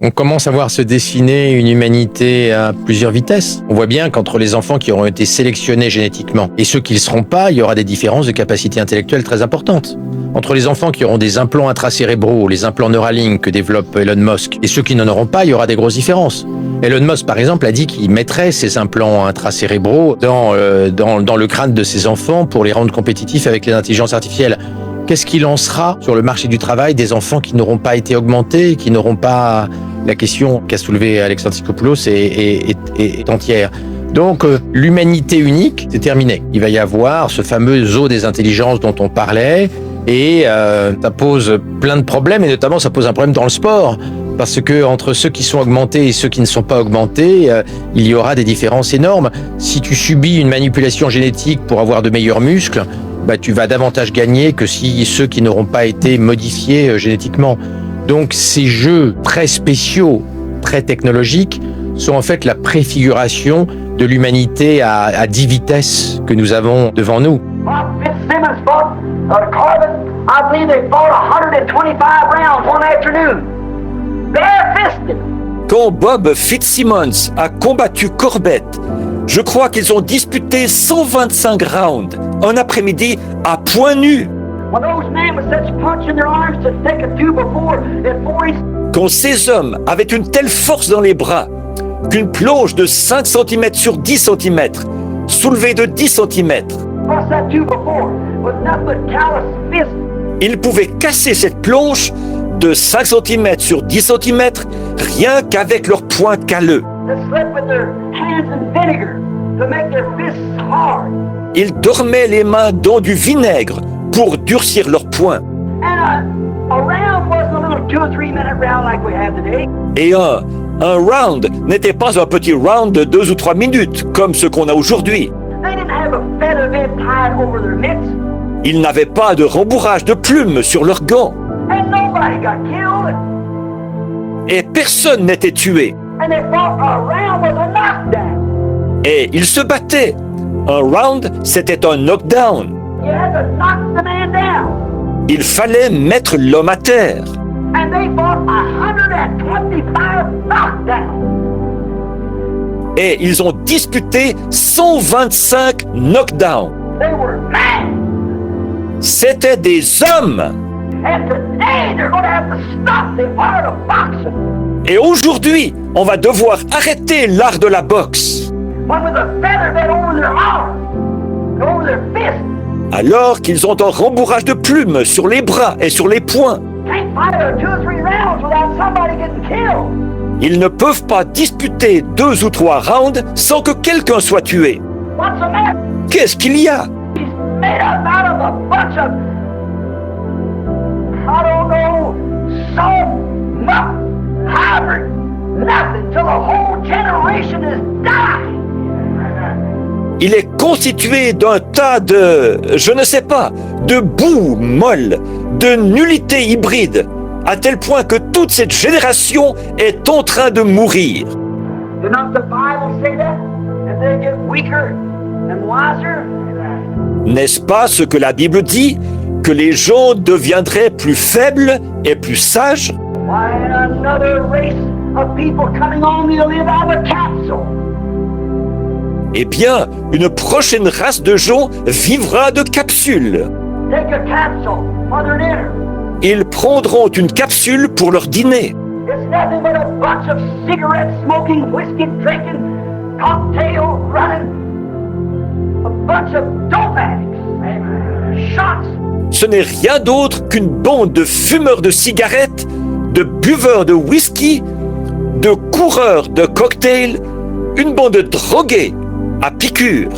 On commence à voir se dessiner une humanité à plusieurs vitesses. On voit bien qu'entre les enfants qui auront été sélectionnés génétiquement et ceux qui ne le seront pas, il y aura des différences de capacité intellectuelle très importantes. Entre les enfants qui auront des implants intracérébraux, les implants Neuralink que développe Elon Musk, et ceux qui n'en auront pas, il y aura des grosses différences. Elon Musk, par exemple, a dit qu'il mettrait ces implants intracérébraux dans le crâne de ses enfants pour les rendre compétitifs avec les intelligences artificielles. Qu'est-ce qu'il en sera sur le marché du travail des enfants qui n'auront pas été augmentés, qui n'auront pas... La question qu'a soulevée Alexandre Tsipopoulos est entière. Donc, l'humanité unique, c'est terminé. Il va y avoir ce fameux zoo des intelligences dont on parlait, et ça pose plein de problèmes, et notamment ça pose un problème dans le sport, parce que entre ceux qui sont augmentés et ceux qui ne sont pas augmentés, il y aura des différences énormes. Si tu subis une manipulation génétique pour avoir de meilleurs muscles, tu vas davantage gagner que si ceux qui n'auront pas été modifiés génétiquement. Donc ces jeux très spéciaux, très technologiques, sont en fait la préfiguration de l'humanité à 10 vitesses que nous avons devant nous. Quand Bob Fitzsimmons a combattu Corbett, je crois qu'ils ont disputé 125 rounds, un après-midi à poings nus. Quand ces hommes avaient une telle force dans les bras qu'une plonge de 5 cm sur 10 cm, soulevée de 10 cm, ils pouvaient casser cette plonge de 5 cm sur 10 cm rien qu'avec leurs poings calleux. Ils dormaient les mains dans du vinaigre pour durcir leurs poings. Et un round n'était pas un petit round de 2 ou 3 minutes comme ce qu'on a aujourd'hui. Ils n'avaient pas de rembourrage de plumes sur leurs gants. Et personne n'était tué. Et ils se battaient. Un round, c'était un knockdown. Il fallait mettre l'homme à terre. Et ils ont disputé 125 knockdowns. C'était des hommes. Et aujourd'hui, on va devoir arrêter l'art de la boxe. Alors qu'ils ont un rembourrage de plumes sur les bras et sur les poings. Ils ne peuvent pas disputer 2 ou 3 rounds sans que quelqu'un soit tué. Qu'est-ce qu'il y a? Il est constitué d'un tas de, je ne sais pas, de boue molle, de nullité hybride, à tel point que toute cette génération est en train de mourir. N'est-ce pas ce que la Bible dit, que les gens deviendraient plus faibles et plus sages? Eh bien, une prochaine race de gens vivra de capsules. Ils prendront une capsule pour leur dîner. Ce n'est rien d'autre qu'une bande de fumeurs de cigarettes, de buveurs de whisky, de coureurs de cocktails, une bande de drogués à piqûre.